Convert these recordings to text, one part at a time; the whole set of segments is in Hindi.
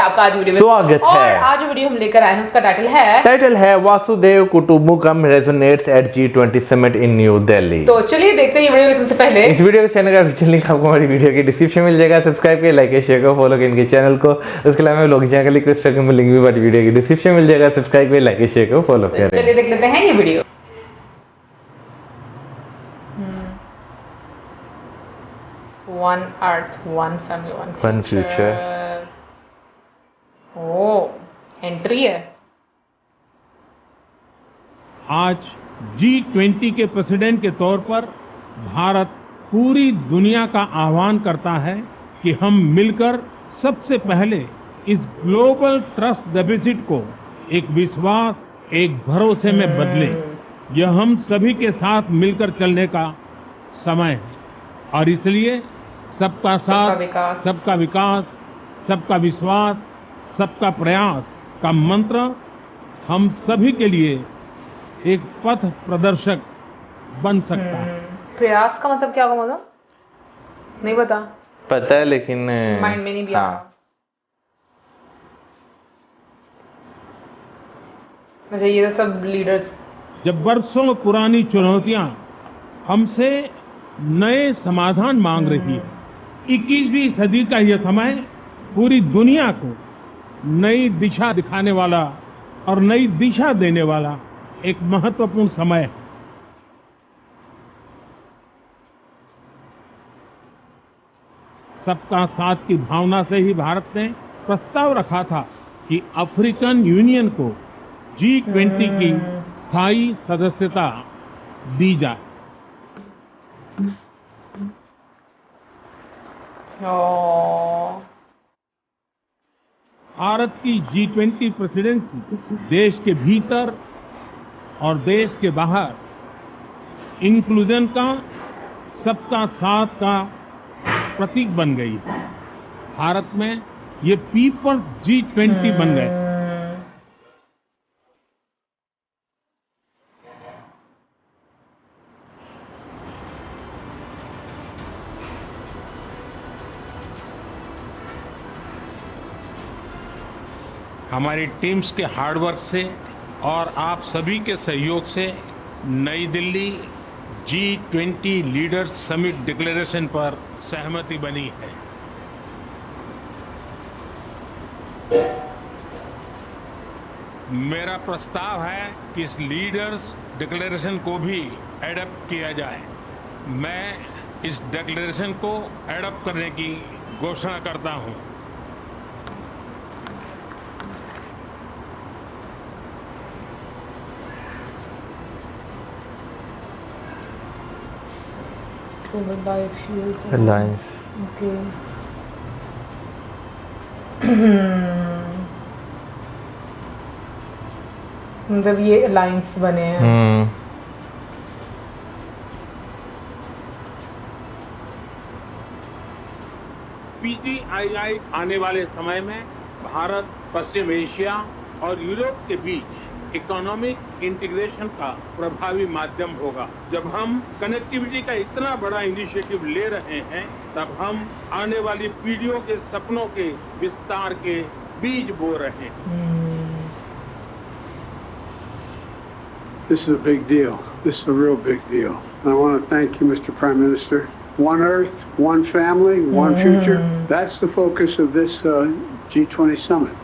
आपका आज वीडियो में स्वागत और है। आज वीडियो हम लेकर आए हैं, उसका टाइटल है Vasudhaiva Kutumbakam resonates at G20 summit in New Delhi. तो चलिए देखते हैं ये वीडियो देखने से पहले इस वीडियो के चैनल का ऑफिशियल लिंक आपको हमारी वीडियो के डिस्क्रिप्शन में मिल जाएगा। सब्सक्राइब करिए, लाइक शेयर करो, फॉलो करिए इनके चैनल को। उसके अलावा लोग चैनल का लिंक भी हमारी वीडियो के डिस्क्रिप्शन में मिल जाएगा। सब्सक्राइब करिए, लाइक शेयर करो, फॉलो करिए। चलिए देख लेते हैं ये video. One earth, one family, one future. ओ एंट्री है। आज G20 के प्रेसिडेंट के तौर पर भारत पूरी दुनिया का आह्वान करता है कि हम मिलकर सबसे पहले इस ग्लोबल ट्रस्ट डेफिसिट को एक विश्वास, एक भरोसे में बदलें। यह हम सभी के साथ मिलकर चलने का समय है और इसलिए सबका साथ, सबका विकास, सबका विश्वास, सबका प्रयास का मंत्र हम सभी के लिए एक पथ प्रदर्शक बन सकता है। प्रयास का मतलब क्या होगा? मतलब नहीं पता है लेकिन माइंड में नहीं भी आ रहा। अच्छा, ये तो सब लीडर्स। जब बरसों पुरानी चुनौतियां हमसे नए समाधान मांग रही है, 21वीं सदी का यह समय पूरी दुनिया को नई दिशा दिखाने वाला और नई दिशा देने वाला एक महत्वपूर्ण समय है। सबका साथ की भावना से ही भारत ने प्रस्ताव रखा था कि अफ्रीकन यूनियन को G20 की स्थायी सदस्यता दी जाए। भारत की G20 प्रेसिडेंसी देश के भीतर और देश के बाहर इंक्लूजन का, सबका साथ का प्रतीक बन गई है। भारत में ये पीपल्स G20 बन गए। हमारी टीम्स के हार्डवर्क से और आप सभी के सहयोग से नई Delhi G20 leaders summit declaration पर सहमति बनी है। मेरा प्रस्ताव है कि इस लीडर्स डिक्लेरेशन को भी एडॉप्ट किया जाए। मैं इस डिक्लेरेशन को एडॉप्ट करने की घोषणा करता हूं। Global Biofuels Alliance. Okay. मतलब ये अलायंस बने हैं। PGII आने वाले समय में भारत, पश्चिम एशिया और यूरोप के बीच इकोनॉमिक इंटीग्रेशन का प्रभावी माध्यम होगा। जब हम कनेक्टिविटी का इतना बड़ा इनिशिएटिव ले रहे हैं, तब हम आने वाली पीढ़ियों के सपनों के विस्तार के बीज बो रहे हैं। This is a big deal. This is a real big deal. I want to thank you, Mr. Prime Minister. One Earth, one family, one future. That's the focus of this G20 summit.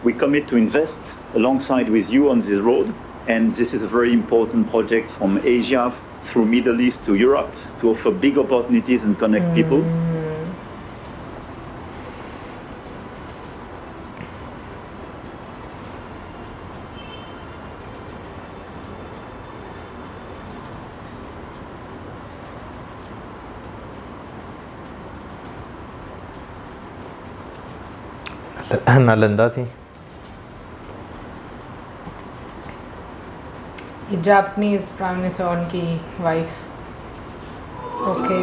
We commit to invest alongside with you on this road, and this is a very important project from Asia through Middle East to Europe to offer big opportunities and connect people. Nalanda थी। जापानीज प्राइम मिनिस्टर, उनकी वाइफ। ओके,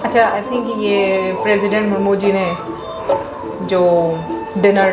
अच्छा, आई थिंक ये प्रेसिडेंट मुर्मू जी ने जो डिनर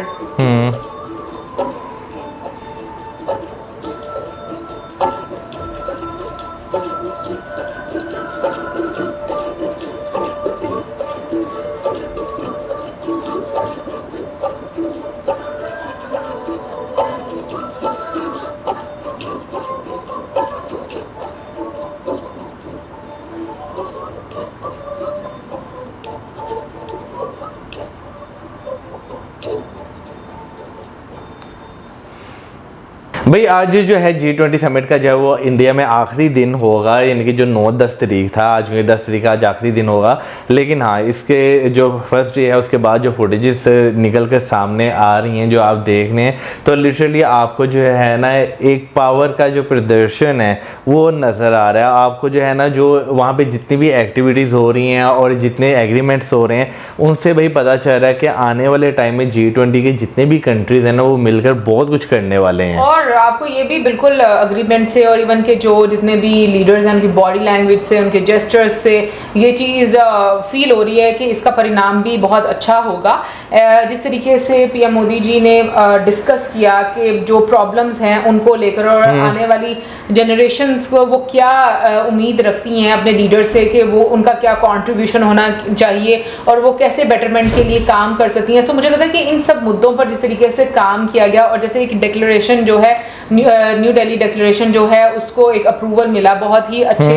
भाई आज जो है G20 समिट का जो है वो इंडिया में आखिरी दिन होगा, यानी कि जो 9-10 तारीख था, आज 10 तारीख आज आखिरी दिन होगा। लेकिन हाँ, इसके जो फर्स्ट डे है उसके बाद जो फुटेजेस निकल कर सामने आ रही हैं, जो आप देख रहे हैं, तो लिटरली आपको जो है ना एक पावर का जो प्रदर्शन है वो नज़र आ रहा है। आपको जो है ना जो वहाँ पे जितनी भी एक्टिविटीज़ हो रही हैं और जितने एग्रीमेंट्स हो रहे हैं उनसे भाई पता चल रहा है कि आने वाले टाइम में G20 के जितने भी कंट्रीज़ हैं ना वो मिलकर बहुत कुछ करने वाले हैं। और आपको ये भी बिल्कुल अग्रीमेंट से और इवन के जो जितने भी लीडर्स हैं उनकी बॉडी लैंग्वेज से, उनके जेस्चर्स से ये चीज़ फील हो रही है कि इसका परिणाम भी बहुत अच्छा होगा। जिस तरीके से पीएम मोदी जी ने डिस्कस किया कि जो प्रॉब्लम्स हैं उनको लेकर और आने वाली जनरेशन्स को वो क्या उम्मीद रखती हैं अपने लीडर से कि वो उनका क्या कंट्रीब्यूशन होना चाहिए और वो कैसे बेटरमेंट के लिए काम कर सकती हैं। सो मुझे लगता है कि इन सब मुद्दों पर जिस तरीके से काम किया गया और जैसे एक डिक्लेरेशन जो है न्यू दिल्ली डिक्लेरेशन जो है उसको एक अप्रूवल मिला, बहुत ही अच्छे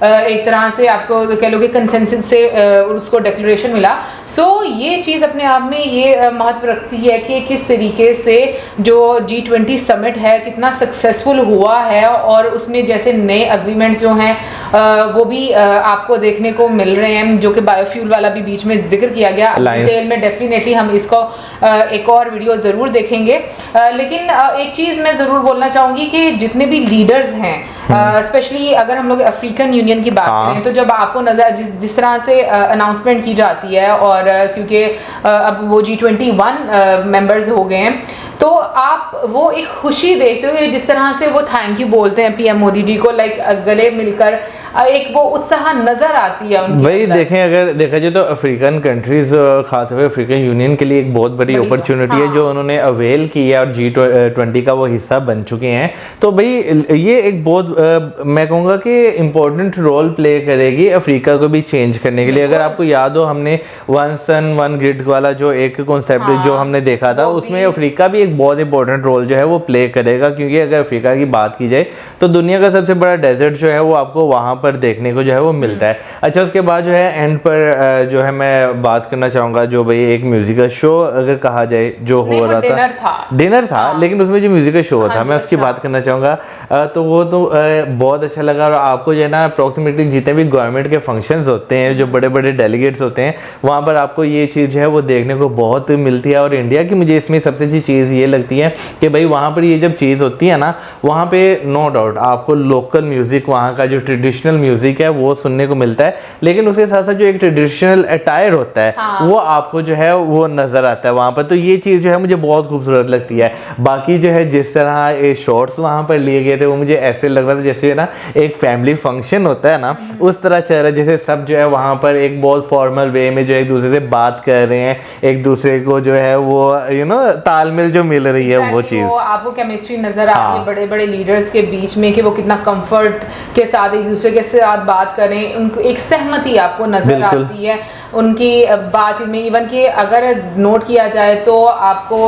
एक तरह से आपको कह लो कि कंसेंसस से उसको डिक्लेरेशन मिला। सो ये चीज़ अपने आप में ये महत्व रखती है कि किस तरीके से जो G20 समिट है कितना सक्सेसफुल हुआ है और उसमें जैसे नए अग्रीमेंट्स जो हैं वो भी आपको देखने को मिल रहे हैं, जो कि बायोफ्यूल वाला भी बीच में जिक्र किया गया। डिटेल में डेफिनेटली हम इसको एक और वीडियो ज़रूर देखेंगे। लेकिन एक चीज़ मैं ज़रूर बोलना चाहूँगी कि जितने भी लीडर्स हैं, स्पेशली अगर हम लोग अफ्रीकन यूनियन की बात करें, तो जब आपको नज़र जिस तरह से अनाउंसमेंट की जाती है और क्योंकि अब वो G21 मेंबर्स हो गए हैं, तो आप वो एक खुशी देखते हो जिस तरह से वो थैंक यू बोलते हैं पीएम मोदी जी को, लाइक गले मिलकर एक वो उत्साह नजर आती है उनके भाई अंदर। देखें, अगर देखा जाए तो अफ्रीकन कंट्रीज खासतौर पर अफ्रीकन यूनियन के लिए एक बहुत बड़ी अपॉर्चुनिटी है जो उन्होंने अवेल की है और G20 का वो हिस्सा बन चुके हैं। तो भाई ये एक बहुत मैं कहूँगा कि इम्पोर्टेंट रोल प्ले करेगी अफ्रीका को भी चेंज करने के लिए। अगर आपको याद हो, हमने वन सन वन ग्रिड वाला जो एक कॉन्सेप्ट जो हमने देखा था, उसमें अफ्रीका भी एक बहुत इंपॉर्टेंट रोल जो है वो प्ले करेगा, क्योंकि अगर अफ्रीका की बात की जाए तो दुनिया का सबसे बड़ा डेजर्ट जो है वो आपको वहाँ पर देखने को जो है वो मिलता है। अच्छा, उसके बाद जो है एंड पर जो है मैं बात करना चाहूँगा, जो भाई एक म्यूजिकल शो अगर कहा जाए जो हो रहा था, डिनर था लेकिन उसमें जो म्यूजिकल शो था मैं उसकी बात करना चाहूँगा। तो वो तो बहुत अच्छा लगा। और आपको जो है ना अप्रोक्सीमेटली जितने भी गवर्नमेंट के फंक्शंस होते हैं, जो बड़े बड़े डेलीगेट्स होते हैं, वहाँ पर आपको ये चीज़ जो है वो देखने को बहुत मिलती है। और इंडिया की मुझे इसमें सबसे अच्छी चीज़ ये लगती है कि भाई वहाँ पर ये जब चीज़ होती है ना, वहाँ पे नो डाउट आपको लोकल म्यूज़िक, वहाँ का जो ट्रेडिशनल म्यूज़िक है वो सुनने को मिलता है, लेकिन उसके साथ साथ जो एक ट्रेडिशनल अटायर होता है वो आपको जो है वो नज़र आता है वहाँ पर। तो ये चीज़ जो है मुझे बहुत खूबसूरत लगती है। बाकी जो है जिस तरह शॉर्ट्स वहाँ पर लिए गए थे वो मुझे ऐसे लग रहा था जैसे ना एक फैमिली फंक्शन होता है ना, उस तरह चल रहा है, जैसे सब जो है वहाँ पर एक बहुत फॉर्मल वे में जो एक दूसरे से बात कर रहे हैं, एक दूसरे को जो है वो तालमेल जो मिल रही है वो चीज़। आपको केमिस्ट्री नजर आ रही है बड़े बड़े लीडर्स के बीच में कि वो कितना कंफर्ट के साथ एक दूसरे के साथ बात करें, उनको एक सहमति आपको नजर आती है उनकी बातचीत में। इवन कि अगर नोट किया जाए तो आपको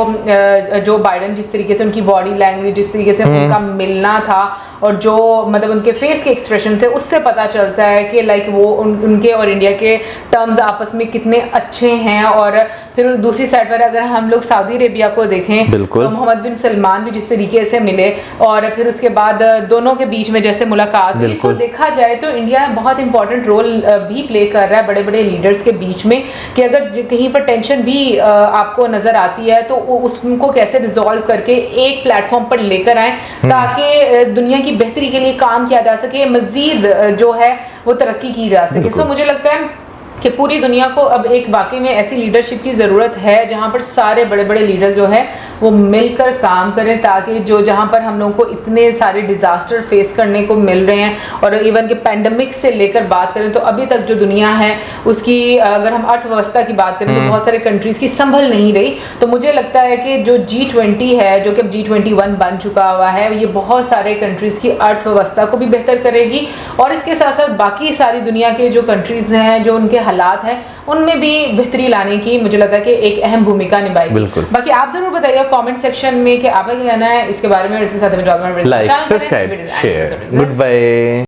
जो बाइडेन जिस तरीके से उनकी बॉडी लैंग्वेज, जिस तरीके से उनका मिलना था और जो मतलब उनके फेस के एक्सप्रेशन से उससे पता चलता है कि लाइक वो उनके और इंडिया के टर्म्स आपस में कितने अच्छे हैं। और फिर दूसरी साइड पर अगर हम लोग सऊदी अरेबिया को देखें तो मोहम्मद बिन सलमान भी जिस तरीके से मिले और फिर उसके बाद दोनों के बीच में जैसे मुलाकात हुई, इसको देखा जाए तो इंडिया बहुत इंपॉर्टेंट रोल भी प्ले कर रहा है बड़े बड़े लीडर्स के बीच में, कि अगर कहीं पर टेंशन भी आपको नजर आती है तो उसको कैसे रिजॉल्व करके एक प्लेटफॉर्म पर लेकर आए ताकि दुनिया की बेहतरी के लिए काम किया जा सके, मजीद जो है वो तरक्की की जा सके। सो मुझे लगता है कि पूरी दुनिया को अब एक वाकई में ऐसी लीडरशिप की ज़रूरत है जहाँ पर सारे बड़े बड़े लीडर जो है वो मिलकर काम करें, ताकि जो जहाँ पर हम लोगों को इतने सारे डिज़ास्टर फेस करने को मिल रहे हैं और इवन के पैंडमिक से लेकर बात करें तो अभी तक जो दुनिया है उसकी अगर हम अर्थव्यवस्था की बात करें तो बहुत सारे कंट्रीज़ की संभल नहीं रही। तो मुझे लगता है कि जो G20 है, जो कि अब G21 बन चुका हुआ है, ये बहुत सारे कंट्रीज़ की अर्थव्यवस्था को भी बेहतर करेगी और इसके साथ साथ बाकी सारी दुनिया के जो कंट्रीज़ हैं, जो उनके हालात हैं, उनमें भी बेहतरी लाने की मुझे लगता है कि एक अहम भूमिका निभाएगी। बाकी आप जरूर बताइएगा कमेंट सेक्शन में कि आपका क्या कहना है इसके बारे में और इसके साथ में like, subscribe, share. Good bye.